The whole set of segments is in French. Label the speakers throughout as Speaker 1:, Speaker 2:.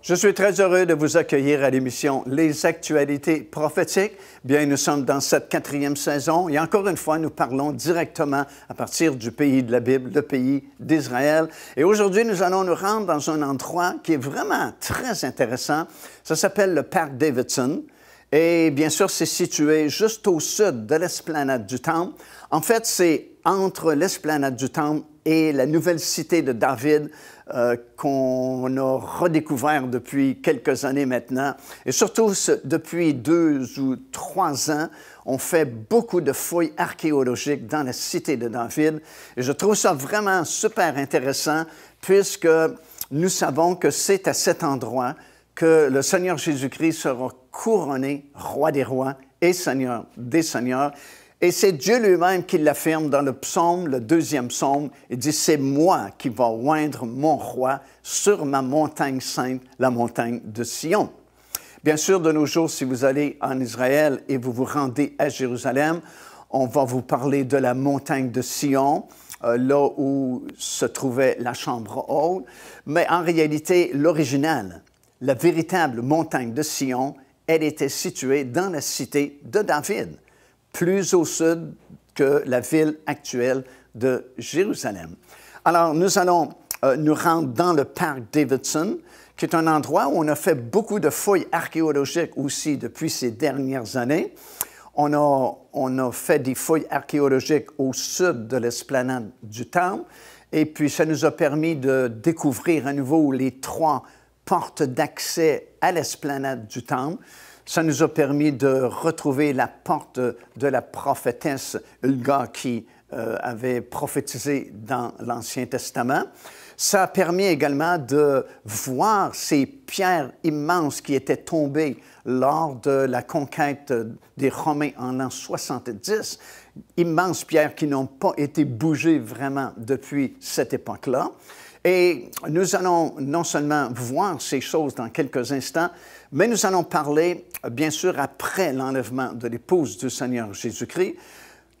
Speaker 1: Je suis très heureux de vous accueillir à l'émission Les Actualités prophétiques. Bien, nous sommes dans cette 4e saison et encore une fois, nous parlons directement à partir du pays de la Bible, le pays d'Israël. Et aujourd'hui, nous allons nous rendre dans un endroit qui est vraiment très intéressant. Ça s'appelle le Parc Davidson. Et bien sûr, c'est situé juste au sud de l'esplanade du Temple. En fait, c'est entre l'esplanade du Temple et la nouvelle cité de David qu'on a redécouvert depuis quelques années maintenant. Et surtout, depuis 2 ou 3 ans, on fait beaucoup de fouilles archéologiques dans la cité de David. Et je trouve ça vraiment super intéressant puisque nous savons que c'est à cet endroit que le Seigneur Jésus-Christ sera couronné roi des rois et Seigneur des seigneurs. Et c'est Dieu lui-même qui l'affirme dans le psaume, le 2e psaume. Il dit, « C'est moi qui va oindre mon roi sur ma montagne sainte, la montagne de Sion. » Bien sûr, de nos jours, si vous allez en Israël et vous vous rendez à Jérusalem, on va vous parler de la montagne de Sion, là où se trouvait la chambre haute. Mais en réalité, l'original, la véritable montagne de Sion, elle était située dans la cité de David, plus au sud que la ville actuelle de Jérusalem. Alors, nous allons nous rendre dans le parc Davidson, qui est un endroit où on a fait beaucoup de fouilles archéologiques aussi depuis ces dernières années. On a fait des fouilles archéologiques au sud de l'esplanade du Temple, et puis ça nous a permis de découvrir à nouveau les 3 portes d'accès à l'esplanade du Temple. Ça nous a permis de retrouver la porte de la prophétesse Hulda qui avait prophétisé dans l'Ancien Testament. Ça a permis également de voir ces pierres immenses qui étaient tombées lors de la conquête des Romains en l'an 70. Immenses pierres qui n'ont pas été bougées vraiment depuis cette époque-là. Et nous allons non seulement voir ces choses dans quelques instants, mais nous allons parler, bien sûr, après l'enlèvement de l'épouse du Seigneur Jésus-Christ,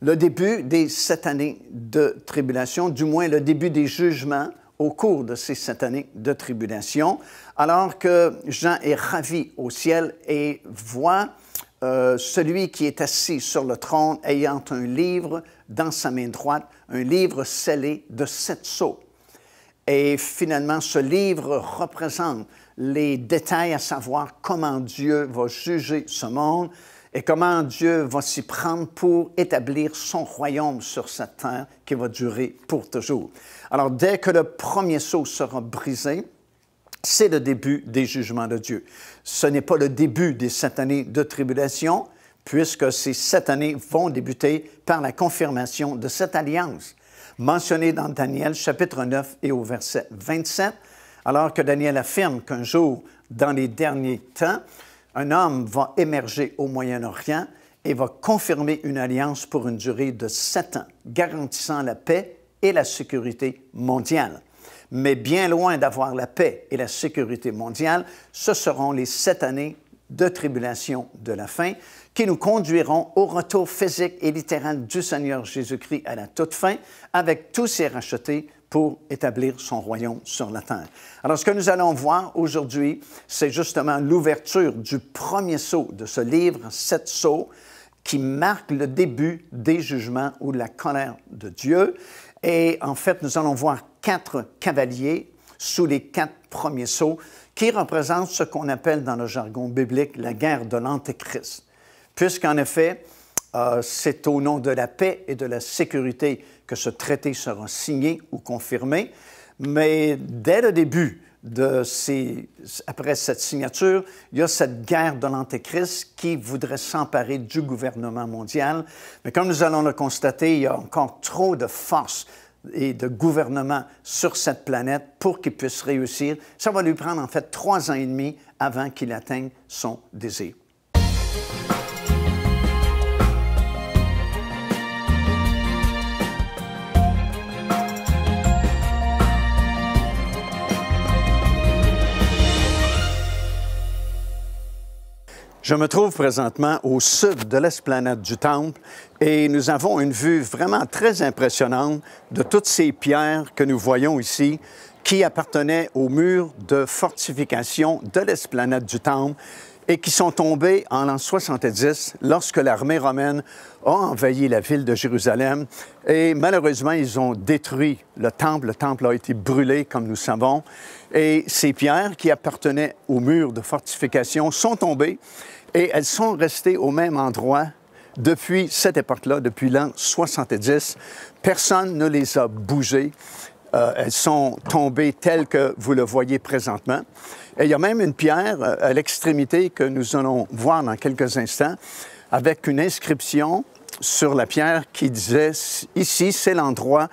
Speaker 1: le début des 7 années de tribulation, du moins le début des jugements au cours de ces 7 années de tribulation, alors que Jean est ravi au ciel et voit celui qui est assis sur le trône ayant un livre dans sa main droite, un livre scellé de 7 sceaux. Et finalement, ce livre représente les détails, à savoir comment Dieu va juger ce monde et comment Dieu va s'y prendre pour établir son royaume sur cette terre qui va durer pour toujours. Alors, dès que le premier sceau sera brisé, c'est le début des jugements de Dieu. Ce n'est pas le début des 7 années de tribulation, puisque ces 7 années vont débuter par la confirmation de cette alliance mentionné dans Daniel, chapitre 9 et au verset 27, alors que Daniel affirme qu'un jour, dans les derniers temps, un homme va émerger au Moyen-Orient et va confirmer une alliance pour une durée de 7 ans, garantissant la paix et la sécurité mondiale. Mais bien loin d'avoir la paix et la sécurité mondiale, ce seront les 7 années de tribulation de la fin qui nous conduiront au retour physique et littéral du Seigneur Jésus-Christ à la toute fin, avec tous ses rachetés pour établir son royaume sur la terre. Alors, ce que nous allons voir aujourd'hui, c'est justement l'ouverture du premier sceau de ce livre, 7 sceaux, qui marque le début des jugements ou de la colère de Dieu. Et en fait, nous allons voir 4 cavaliers sous les 4 premiers sceaux, qui représentent ce qu'on appelle dans le jargon biblique la guerre de l'Antéchrist. Puisqu'en effet, c'est au nom de la paix et de la sécurité que ce traité sera signé ou confirmé. Mais dès le début, après cette signature, il y a cette guerre de l'Antéchrist qui voudrait s'emparer du gouvernement mondial. Mais comme nous allons le constater, il y a encore trop de force et de gouvernement sur cette planète pour qu'il puisse réussir. Ça va lui prendre en fait 3 ans et demi avant qu'il atteigne son désir. Je me trouve présentement au sud de l'esplanade du Temple et nous avons une vue vraiment très impressionnante de toutes ces pierres que nous voyons ici qui appartenaient aux murs de fortification de l'esplanade du Temple et qui sont tombées en l'an 70 lorsque l'armée romaine a envahi la ville de Jérusalem. Et malheureusement, ils ont détruit le temple. Le temple a été brûlé, comme nous savons. Et ces pierres qui appartenaient aux murs de fortification sont tombées et elles sont restées au même endroit depuis cette époque-là, depuis l'an 70. Personne ne les a bougées. Elles sont tombées telles que vous le voyez présentement. Et il y a même une pierre à l'extrémité que nous allons voir dans quelques instants avec une inscription sur la pierre qui disait « Ici, c'est l'endroit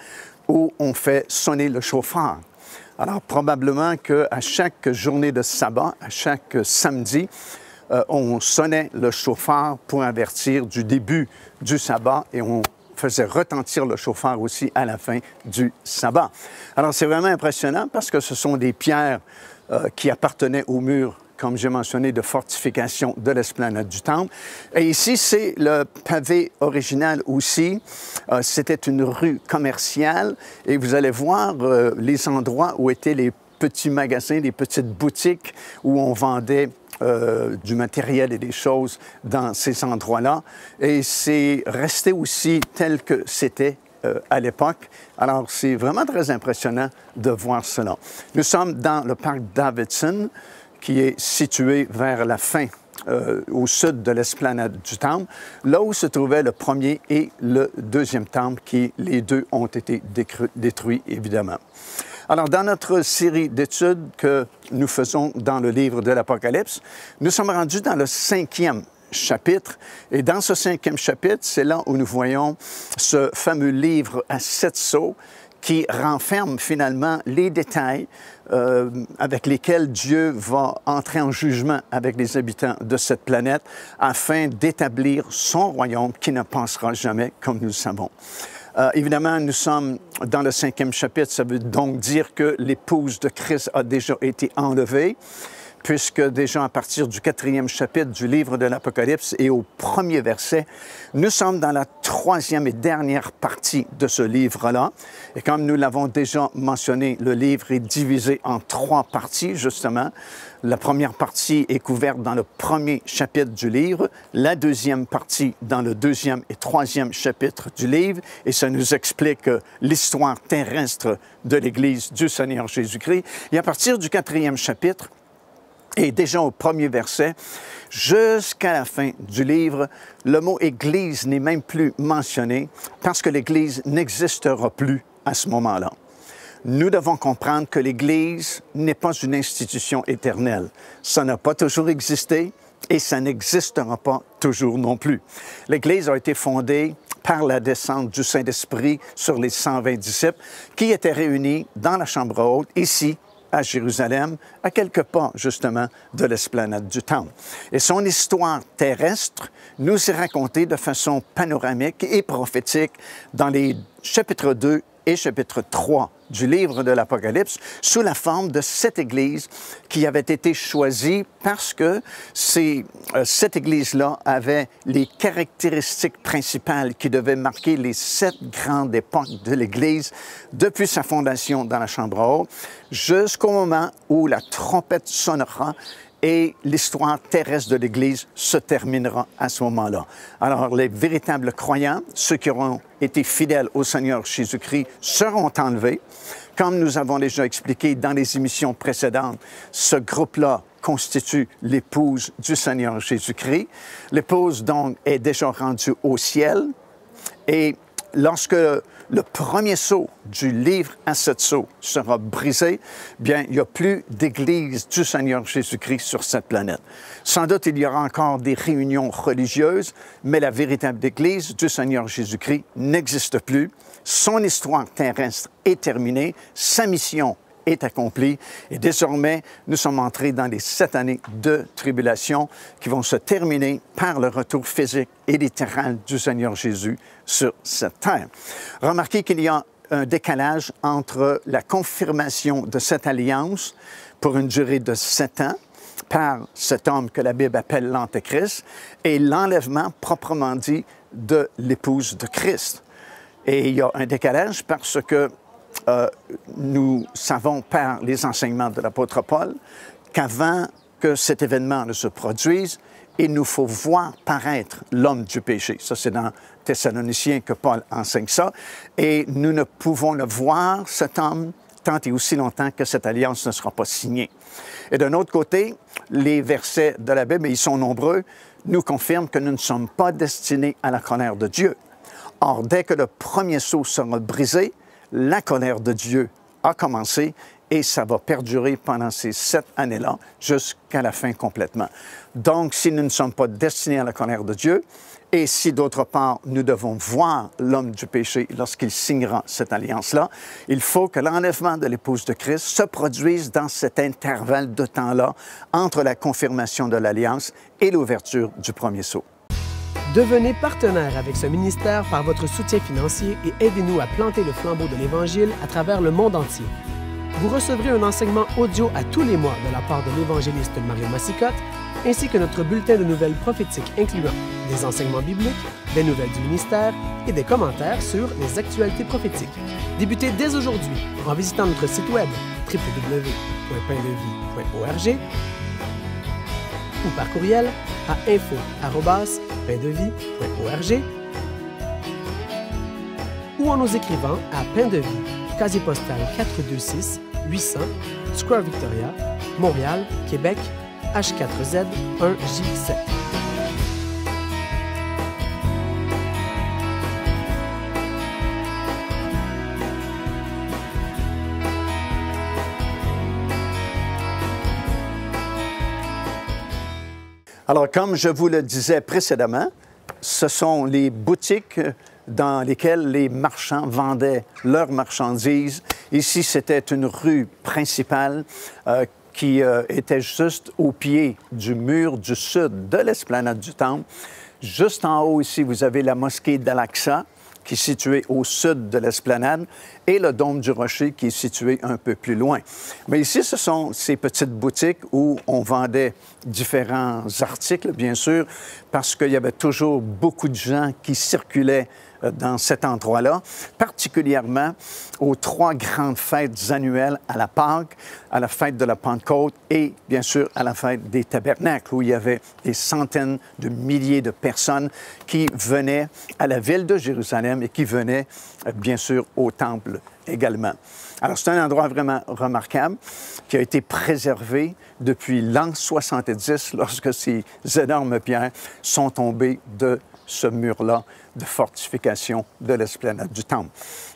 Speaker 1: où on fait sonner le chauffard ». Alors, probablement qu'à chaque journée de sabbat, à chaque samedi, on sonnait le chauffard pour avertir du début du sabbat et on faisait retentir le chauffard aussi à la fin du sabbat. Alors, c'est vraiment impressionnant parce que ce sont des pierres qui appartenaient au mur, comme j'ai mentionné, de fortification de l'esplanade du Temple. Et ici, c'est le pavé original aussi. C'était une rue commerciale et vous allez voir les endroits où étaient les petits magasins, les petites boutiques où on vendait du matériel et des choses dans ces endroits-là. Et c'est resté aussi tel que c'était à l'époque. Alors, c'est vraiment très impressionnant de voir cela. Nous sommes dans le parc Davidson, qui est situé vers la fin, au sud de l'esplanade du Temple, là où se trouvaient le premier et le deuxième temple, qui les deux ont été détruits, évidemment. Alors, dans notre série d'études que nous faisons dans le livre de l'Apocalypse, nous sommes rendus dans le 5e chapitre. Et dans ce 5e chapitre, c'est là où nous voyons ce fameux livre à 7 sceaux qui renferme finalement les détails avec lesquels Dieu va entrer en jugement avec les habitants de cette planète afin d'établir son royaume qui ne passera jamais, comme nous le savons. Évidemment, nous sommes dans le 5e chapitre. Ça veut donc dire que l'épouse de Christ a déjà été enlevée, puisque déjà à partir du 4e chapitre du livre de l'Apocalypse et au premier verset, nous sommes dans la 3e et dernière partie de ce livre-là. Et comme nous l'avons déjà mentionné, le livre est divisé en 3 parties, justement. La première partie est couverte dans le premier chapitre du livre, la deuxième partie dans le 2e et 3e chapitre du livre, et ça nous explique l'histoire terrestre de l'Église du Seigneur Jésus-Christ. Et à partir du 4e chapitre, et déjà au premier verset, jusqu'à la fin du livre, le mot « Église » n'est même plus mentionné parce que l'Église n'existera plus à ce moment-là. Nous devons comprendre que l'Église n'est pas une institution éternelle. Ça n'a pas toujours existé et ça n'existera pas toujours non plus. L'Église a été fondée par la descente du Saint-Esprit sur les 120 disciples qui étaient réunis dans la chambre haute, ici, à Jérusalem, à quelques pas, justement, de l'esplanade du Temple. Et son histoire terrestre nous est racontée de façon panoramique et prophétique dans les chapitres 2 et chapitre 3 du livre de l'Apocalypse, sous la forme de cette Église qui avait été choisie parce que cette Église-là avait les caractéristiques principales qui devaient marquer les 7 grandes époques de l'Église depuis sa fondation dans la chambre haute jusqu'au moment où la trompette sonnera et l'histoire terrestre de l'Église se terminera à ce moment-là. Alors, les véritables croyants, ceux qui auront été fidèles au Seigneur Jésus-Christ, seront enlevés. Comme nous avons déjà expliqué dans les émissions précédentes, ce groupe-là constitue l'épouse du Seigneur Jésus-Christ. L'épouse, donc, est déjà rendue au ciel. Et lorsque le premier sceau du livre à 7 sceaux sera brisé, bien, il n'y a plus d'Église du Seigneur Jésus-Christ sur cette planète. Sans doute, il y aura encore des réunions religieuses, mais la véritable Église du Seigneur Jésus-Christ n'existe plus. Son histoire terrestre est terminée, sa mission est accomplie et désormais, nous sommes entrés dans les 7 années de tribulation qui vont se terminer par le retour physique et littéral du Seigneur Jésus sur cette terre. Remarquez qu'il y a un décalage entre la confirmation de cette alliance pour une durée de 7 ans par cet homme que la Bible appelle l'Antéchrist et l'enlèvement proprement dit de l'épouse de Christ. Et il y a un décalage parce que nous savons par les enseignements de l'apôtre Paul qu'avant que cet événement ne se produise, il nous faut voir paraître l'homme du péché. Ça, c'est dans Thessaloniciens que Paul enseigne ça. Et nous ne pouvons le voir, cet homme, tant et aussi longtemps que cette alliance ne sera pas signée. Et d'un autre côté, les versets de la Bible, et ils sont nombreux, nous confirment que nous ne sommes pas destinés à la colère de Dieu. Or, dès que le premier sceau sera brisé, la colère de Dieu a commencé et ça va perdurer pendant ces 7 années-là jusqu'à la fin complètement. Donc, si nous ne sommes pas destinés à la colère de Dieu, et si d'autre part, nous devons voir l'homme du péché lorsqu'il signera cette alliance-là, il faut que l'enlèvement de l'épouse de Christ se produise dans cet intervalle de temps-là entre la confirmation de l'alliance et l'ouverture du premier sceau.
Speaker 2: Devenez partenaire avec ce ministère par votre soutien financier et aidez-nous à planter le flambeau de l'Évangile à travers le monde entier. Vous recevrez un enseignement audio à tous les mois de la part de l'évangéliste Mario Massicotte, ainsi que notre bulletin de nouvelles prophétiques incluant des enseignements bibliques, des nouvelles du ministère et des commentaires sur les actualités prophétiques. Débutez dès aujourd'hui en visitant notre site web www.paindevie.org ou par courriel à info@paindevie.org ou en nous écrivant à Pain de Vie, casier postal 426 800, Square Victoria, Montréal, Québec, H4Z 1J7.
Speaker 1: Alors, comme je vous le disais précédemment, ce sont les boutiques dans lesquelles les marchands vendaient leurs marchandises. Ici, c'était une rue principale qui était juste au pied du mur du sud de l'esplanade du Temple. Juste en haut ici, vous avez la mosquée d'Al-Aqsa, qui est située au sud de l'esplanade, et le dôme du Rocher, qui est situé un peu plus loin. Mais ici, ce sont ces petites boutiques où on vendait différents articles, bien sûr, parce qu'il y avait toujours beaucoup de gens qui circulaient dans cet endroit-là, particulièrement aux 3 grandes fêtes annuelles, à la Pâque, à la fête de la Pentecôte et, bien sûr, à la fête des Tabernacles, où il y avait des centaines de milliers de personnes qui venaient à la ville de Jérusalem et qui venaient, bien sûr, au Temple également. Alors, c'est un endroit vraiment remarquable qui a été préservé depuis l'an 70, lorsque ces énormes pierres sont tombées de ce mur-là de fortification de l'esplanade du Temple.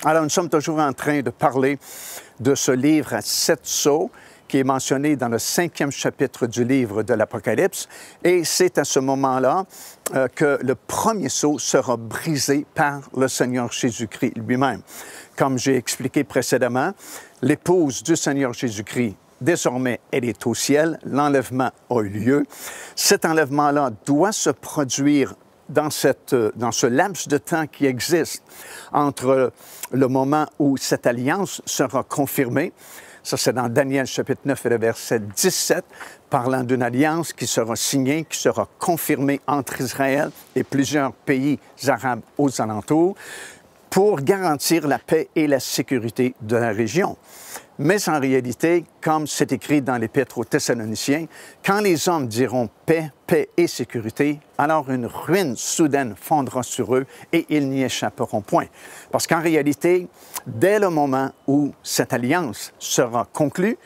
Speaker 1: Alors, nous sommes toujours en train de parler de ce livre à 7 sceaux qui est mentionné dans le 5e chapitre du livre de l'Apocalypse. Et c'est à ce moment-là que le premier sceau sera brisé par le Seigneur Jésus-Christ lui-même. Comme j'ai expliqué précédemment, l'épouse du Seigneur Jésus-Christ, désormais, elle est au ciel. L'enlèvement a eu lieu. Cet enlèvement-là doit se produire dans ce laps de temps qui existe entre le moment où cette alliance sera confirmée. Ça, c'est dans Daniel chapitre 9 et le verset 17, parlant d'une alliance qui sera signée, qui sera confirmée entre Israël et plusieurs pays arabes aux alentours pour garantir la paix et la sécurité de la région. Mais en réalité, comme c'est écrit dans l'Épître aux Thessaloniciens, quand les hommes diront paix, paix et sécurité, alors une ruine soudaine fondra sur eux et ils n'y échapperont point. Parce qu'en réalité, dès le moment où cette alliance sera conclue,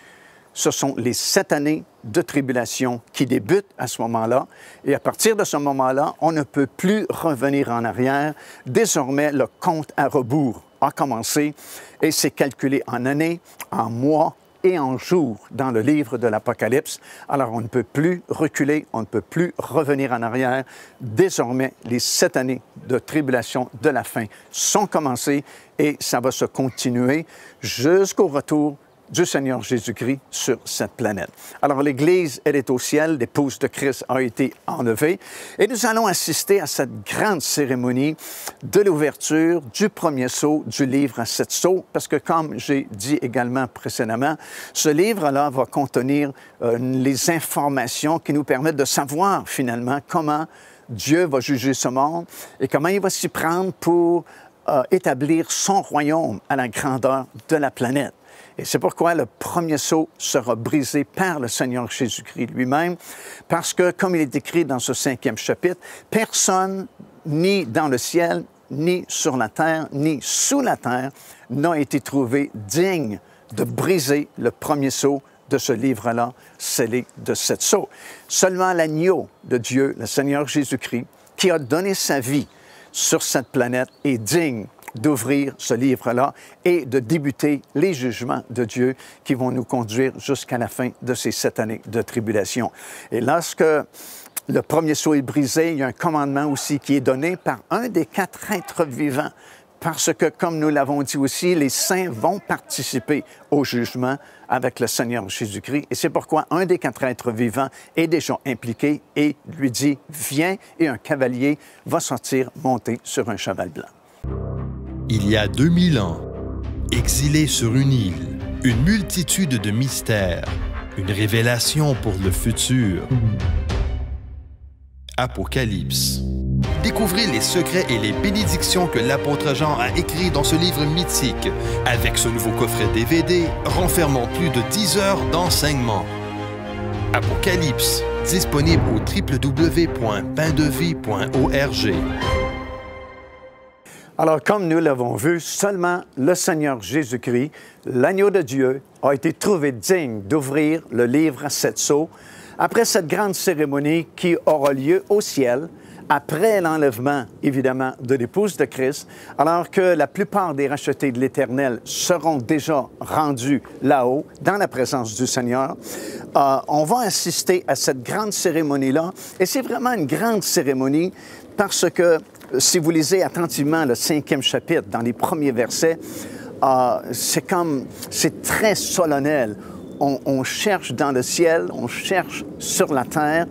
Speaker 1: ce sont les 7 années de tribulation qui débutent à ce moment-là. Et à partir de ce moment-là, on ne peut plus revenir en arrière. Désormais, le compte à rebours a commencé et c'est calculé en années, en mois et en jours dans le livre de l'Apocalypse. Alors, on ne peut plus reculer, on ne peut plus revenir en arrière. Désormais, les 7 années de tribulation de la fin sont commencées et ça va se continuer jusqu'au retour du Seigneur Jésus-Christ sur cette planète. Alors, l'Église, elle est au ciel, l'épouse de Christ a été enlevée, et nous allons assister à cette grande cérémonie de l'ouverture du premier sceau du livre à 7 sceaux, parce que, comme j'ai dit également précédemment, ce livre-là va contenir les informations qui nous permettent de savoir, finalement, comment Dieu va juger ce monde et comment il va s'y prendre pour établir son royaume à la grandeur de la planète. Et c'est pourquoi le premier sceau sera brisé par le Seigneur Jésus-Christ lui-même, parce que, comme il est écrit dans ce 5e chapitre, personne, ni dans le ciel, ni sur la terre, ni sous la terre, n'a été trouvé digne de briser le premier sceau de ce livre-là, scellé de 7 sceaux. Seulement l'agneau de Dieu, le Seigneur Jésus-Christ, qui a donné sa vie sur cette planète, est digne d'ouvrir ce livre-là et de débuter les jugements de Dieu qui vont nous conduire jusqu'à la fin de ces 7 années de tribulation. Et lorsque le premier sceau est brisé, il y a un commandement aussi qui est donné par un des 4 êtres vivants, parce que, comme nous l'avons dit aussi, les saints vont participer au jugement avec le Seigneur Jésus-Christ. Et c'est pourquoi un des 4 êtres vivants est déjà impliqué et lui dit « Viens » et un cavalier va sortir monté sur un cheval blanc.
Speaker 3: Il y a 2000 ans, exilé sur une île, une multitude de mystères, une révélation pour le futur. Apocalypse. Découvrez les secrets et les bénédictions que l'apôtre Jean a écrits dans ce livre mythique, avec ce nouveau coffret DVD renfermant plus de 10 heures d'enseignement. Apocalypse, disponible au www.paindevie.org.
Speaker 1: Alors, comme nous l'avons vu, seulement le Seigneur Jésus-Christ, l'agneau de Dieu, a été trouvé digne d'ouvrir le livre à 7 sceaux après cette grande cérémonie qui aura lieu au ciel, après l'enlèvement, évidemment, de l'épouse de Christ, alors que la plupart des rachetés de l'Éternel seront déjà rendus là-haut, dans la présence du Seigneur. On va assister à cette grande cérémonie-là, et c'est vraiment une grande cérémonie parce que, si vous lisez attentivement le 5e chapitre, dans les premiers versets, c'est très solennel. On cherche dans le ciel, on cherche sur la terre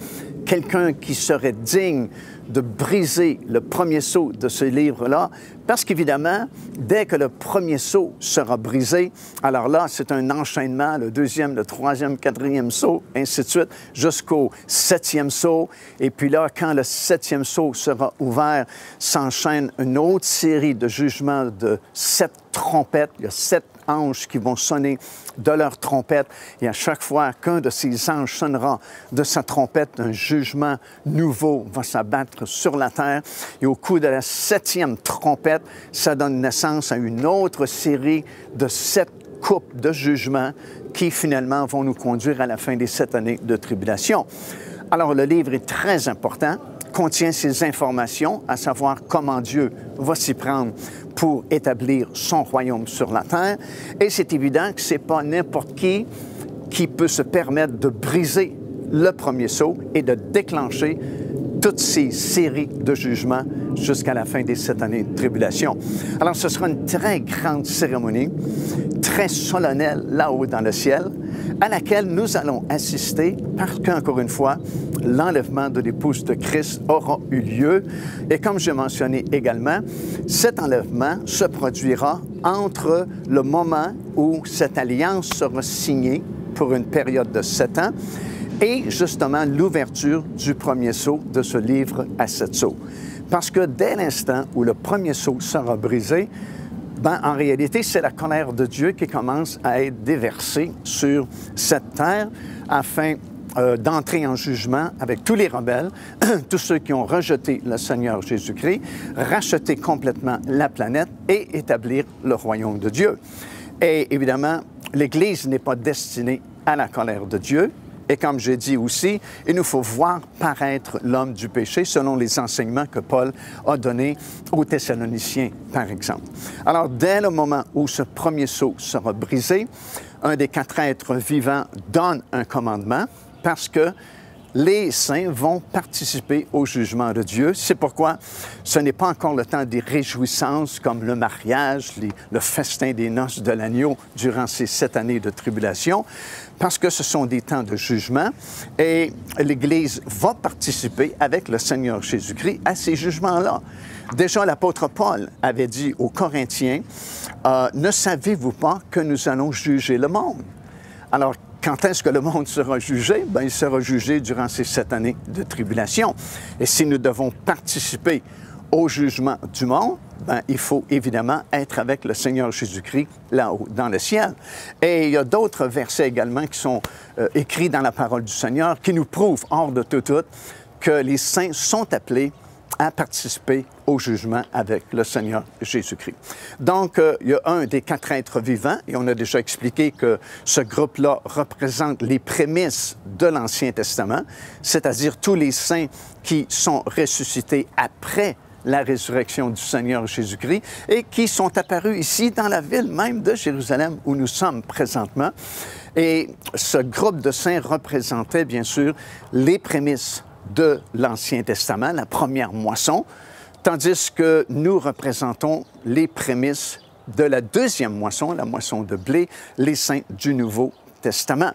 Speaker 1: quelqu'un qui serait digne de briser le premier sceau de ce livre-là, parce qu'évidemment, dès que le premier sceau sera brisé, alors là, c'est un enchaînement, le 2e, le 3e, 4e sceau, ainsi de suite, jusqu'au 7e sceau. Et puis là, quand le 7e sceau sera ouvert, s'enchaîne une autre série de jugements de 7 trompettes. Il y a 7 anges qui vont sonner de leur trompette. Et à chaque fois qu'un de ces anges sonnera de sa trompette, un jugement nouveau va s'abattre sur la terre. Et au coup de la 7e trompette, ça donne naissance à une autre série de 7 coupes de jugement qui, finalement, vont nous conduire à la fin des 7 années de tribulation. Alors, le livre est très important, contient ces informations, à savoir comment Dieu va s'y prendre pour établir son royaume sur la terre. Et c'est évident que ce n'est pas n'importe qui peut se permettre de briser le premier sceau et de déclencher toutes ces séries de jugements jusqu'à la fin des 7 années de tribulation. Alors, ce sera une très grande cérémonie, très solennelle là-haut dans le ciel, à laquelle nous allons assister parce qu'encore une fois, l'enlèvement de l'épouse de Christ aura eu lieu. Et comme j'ai mentionné également, cet enlèvement se produira entre le moment où cette alliance sera signée pour une période de 7 ans et justement l'ouverture du premier sceau de ce livre à 7 sceaux. Parce que dès l'instant où le premier sceau sera brisé, en réalité, c'est la colère de Dieu qui commence à être déversée sur cette terre afin d'entrer en jugement avec tous les rebelles, tous ceux qui ont rejeté le Seigneur Jésus-Christ, racheter complètement la planète et établir le royaume de Dieu. Et évidemment, l'Église n'est pas destinée à la colère de Dieu. Et comme j'ai dit aussi, il nous faut voir paraître l'homme du péché selon les enseignements que Paul a donnés aux Thessaloniciens, par exemple. Alors, dès le moment où ce premier sceau sera brisé, un des 4 êtres vivants donne un commandement parce que les saints vont participer au jugement de Dieu. C'est pourquoi ce n'est pas encore le temps des réjouissances comme le mariage, le festin des noces de l'agneau durant ces 7 années de tribulation, parce que ce sont des temps de jugement et l'Église va participer avec le Seigneur Jésus-Christ à ces jugements-là. Déjà, l'apôtre Paul avait dit aux Corinthiens, « Ne savez-vous pas que nous allons juger le monde? » Alors, quand est-ce que le monde sera jugé? Bien, il sera jugé durant ces 7 années de tribulation. Et si nous devons participer au jugement du monde, bien, il faut évidemment être avec le Seigneur Jésus-Christ là-haut, dans le ciel. Et il y a d'autres versets également qui sont écrits dans la parole du Seigneur qui nous prouvent, hors de tout doute, que les saints sont appelés à participer au jugement avec le Seigneur Jésus-Christ. Donc, il y a un des 4 êtres vivants, et on a déjà expliqué que ce groupe-là représente les prémices de l'Ancien Testament, c'est-à-dire tous les saints qui sont ressuscités après la résurrection du Seigneur Jésus-Christ et qui sont apparus ici dans la ville même de Jérusalem où nous sommes présentement. Et ce groupe de saints représentait bien sûr les prémices de l'Ancien Testament, la première moisson, tandis que nous représentons les prémices de la deuxième moisson, la moisson de blé, les saints du Nouveau Testament.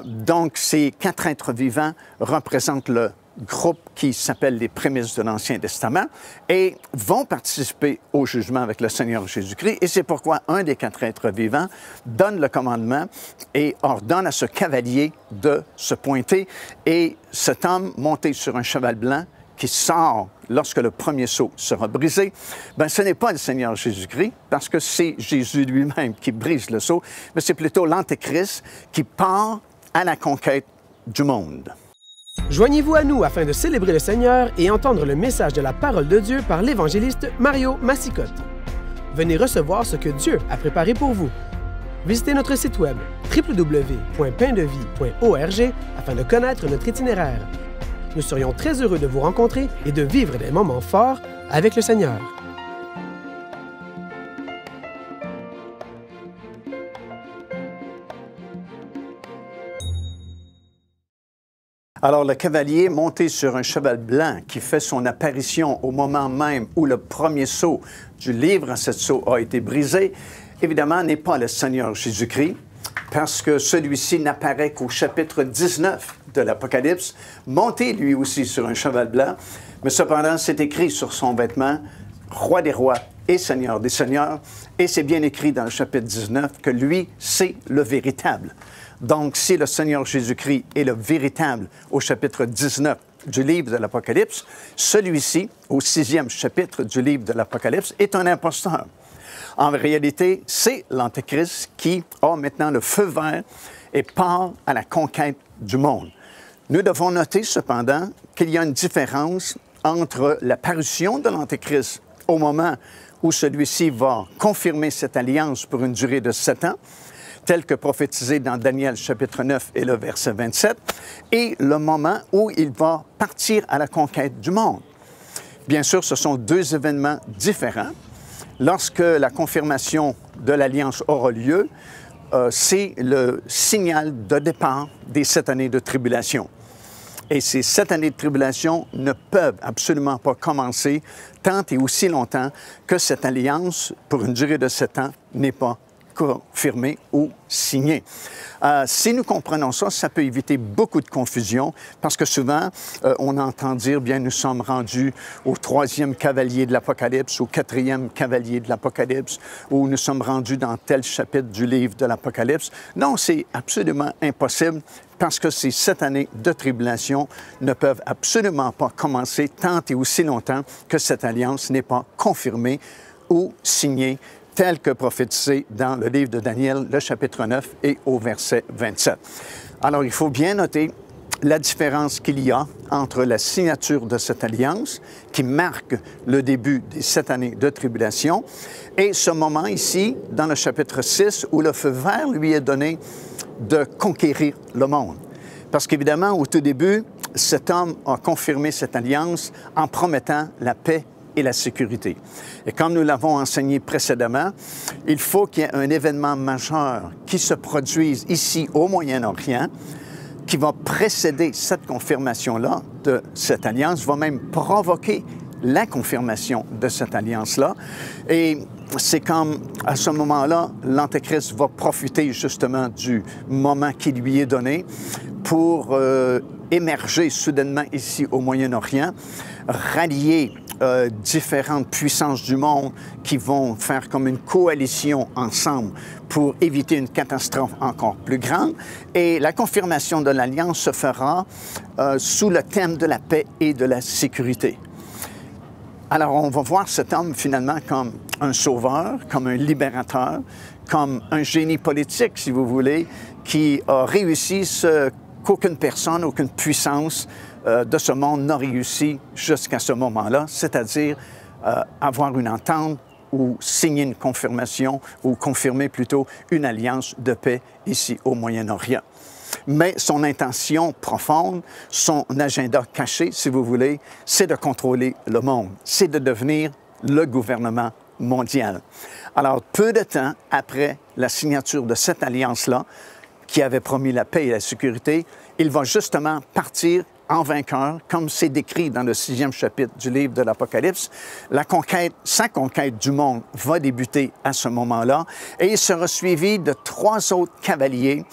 Speaker 1: Donc, ces 4 êtres vivants représentent le groupe qui s'appelle les prémices de l'Ancien Testament et vont participer au jugement avec le Seigneur Jésus-Christ. Et c'est pourquoi un des 4 êtres vivants donne le commandement et ordonne à ce cavalier de se pointer. Et cet homme monté sur un cheval blanc qui sort lorsque le premier sceau sera brisé, bien, ce n'est pas le Seigneur Jésus-Christ, parce que c'est Jésus lui-même qui brise le sceau, mais c'est plutôt l'Antéchrist qui part à la conquête du monde.
Speaker 2: Joignez-vous à nous afin de célébrer le Seigneur et entendre le message de la parole de Dieu par l'évangéliste Mario Massicotte. Venez recevoir ce que Dieu a préparé pour vous. Visitez notre site web www.paindevie.org afin de connaître notre itinéraire. Nous serions très heureux de vous rencontrer et de vivre des moments forts avec le Seigneur.
Speaker 1: Alors, le cavalier monté sur un cheval blanc qui fait son apparition au moment même où le premier sceau du livre à 7 sceaux a été brisé, évidemment, n'est pas le Seigneur Jésus-Christ, parce que celui-ci n'apparaît qu'au chapitre 19 de l'Apocalypse, monté lui aussi sur un cheval blanc, mais cependant, c'est écrit sur son vêtement « Roi des rois et Seigneur des seigneurs », et c'est bien écrit dans le chapitre 19 que lui, c'est le véritable. Donc, si le Seigneur Jésus-Christ est le véritable au chapitre 19 du livre de l'Apocalypse, celui-ci, au 6e chapitre du livre de l'Apocalypse, est un imposteur. En réalité, c'est l'Antéchrist qui a maintenant le feu vert et part à la conquête du monde. Nous devons noter cependant qu'il y a une différence entre la parution de l'Antéchrist au moment où celui-ci va confirmer cette alliance pour une durée de 7 ans, tel que prophétisé dans Daniel chapitre 9 et le verset 27, et le moment où il va partir à la conquête du monde. Bien sûr, ce sont 2 événements différents. Lorsque la confirmation de l'Alliance aura lieu, c'est le signal de départ des 7 années de tribulation. Et ces 7 années de tribulation ne peuvent absolument pas commencer tant et aussi longtemps que cette alliance, pour une durée de 7 ans, n'est pas confirmé ou signé. Si nous comprenons ça, ça peut éviter beaucoup de confusion parce que souvent, on entend dire, bien, nous sommes rendus au 3e cavalier de l'Apocalypse, au 4e cavalier de l'Apocalypse, ou nous sommes rendus dans tel chapitre du livre de l'Apocalypse. Non, c'est absolument impossible parce que ces 7 années de tribulation ne peuvent absolument pas commencer tant et aussi longtemps que cette alliance n'est pas confirmée ou signée tel que prophétisé dans le livre de Daniel, le chapitre 9 et au verset 27. Alors, il faut bien noter la différence qu'il y a entre la signature de cette alliance, qui marque le début des 7 années de tribulation, et ce moment ici, dans le chapitre 6, où le feu vert lui est donné de conquérir le monde. Parce qu'évidemment, au tout début, cet homme a confirmé cette alliance en promettant la paix et la sécurité. Et comme nous l'avons enseigné précédemment, il faut qu'il y ait un événement majeur qui se produise ici au Moyen-Orient, qui va précéder cette confirmation-là de cette alliance va même provoquer la confirmation de cette alliance-là. Et c'est comme, à ce moment-là, l'Antéchrist va profiter justement du moment qui lui est donné pour émerger soudainement ici au Moyen-Orient, rallier différentes puissances du monde qui vont faire comme une coalition ensemble pour éviter une catastrophe encore plus grande. Et la confirmation de l'Alliance se fera sous le thème de la paix et de la sécurité. Alors, on va voir cet homme finalement comme un sauveur, comme un libérateur, comme un génie politique, si vous voulez, qui a réussi ce qu'aucune personne, aucune puissance de ce monde n'a réussi jusqu'à ce moment-là, c'est-à-dire avoir une entente ou signer une confirmation, ou confirmer plutôt une alliance de paix ici au Moyen-Orient. Mais son intention profonde, son agenda caché, si vous voulez, c'est de contrôler le monde, c'est de devenir le gouvernement mondial. Alors, peu de temps après la signature de cette alliance-là, qui avait promis la paix et la sécurité, il va justement partir en vainqueur, comme c'est décrit dans le 6e chapitre du livre de l'Apocalypse. Sa conquête du monde va débuter à ce moment-là, et il sera suivi de 3 autres cavaliers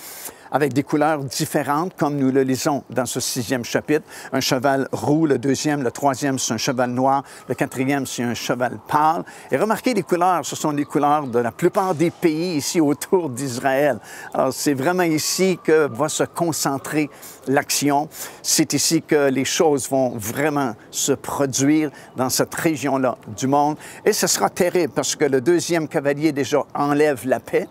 Speaker 1: avec des couleurs différentes, comme nous le lisons dans ce 6e chapitre. Un cheval roux, le 2e, le 3e, c'est un cheval noir, le 4e, c'est un cheval pâle. Et remarquez les couleurs, ce sont les couleurs de la plupart des pays ici autour d'Israël. Alors, c'est vraiment ici que va se concentrer l'action. C'est ici que les choses vont vraiment se produire dans cette région-là du monde. Et ce sera terrible parce que le 2e cavalier déjà enlève la paix.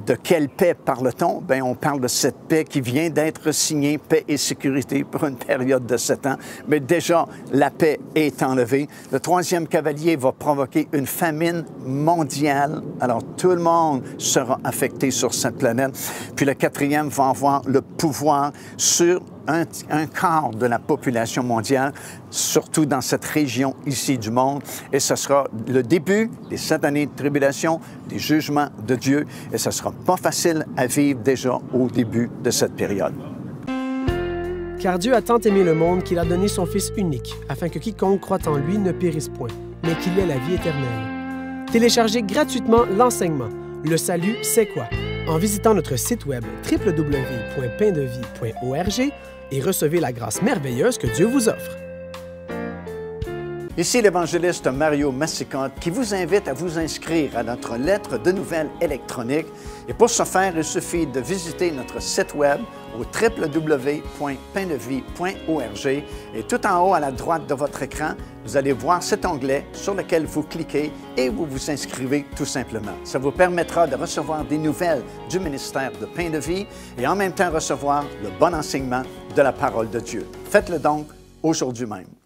Speaker 1: De quelle paix parle-t-on? Bien, on parle de cette paix qui vient d'être signée, paix et sécurité, pour une période de 7 ans. Mais déjà, la paix est enlevée. Le 3e cavalier va provoquer une famine mondiale. Alors, tout le monde sera affecté sur cette planète. Puis le 4e va avoir le pouvoir sur un quart de la population mondiale, surtout dans cette région ici du monde. Et ce sera le début des 7 années de tribulation, des jugements de Dieu. Et ce ne sera pas facile à vivre déjà au début de cette période.
Speaker 2: Car Dieu a tant aimé le monde qu'il a donné son Fils unique, afin que quiconque croit en lui ne périsse point, mais qu'il ait la vie éternelle. Téléchargez gratuitement l'enseignement « Le salut, c'est quoi ?» en visitant notre site web www.paindevie.org et recevez la grâce merveilleuse que Dieu vous offre.
Speaker 1: Ici l'évangéliste Mario Massicotte qui vous invite à vous inscrire à notre lettre de nouvelles électronique. Et pour ce faire, il suffit de visiter notre site web au www.paindevie.org et tout en haut à la droite de votre écran, vous allez voir cet onglet sur lequel vous cliquez et vous vous inscrivez tout simplement. Ça vous permettra de recevoir des nouvelles du ministère de Pain de Vie et en même temps recevoir le bon enseignement de la parole de Dieu. Faites-le donc aujourd'hui même.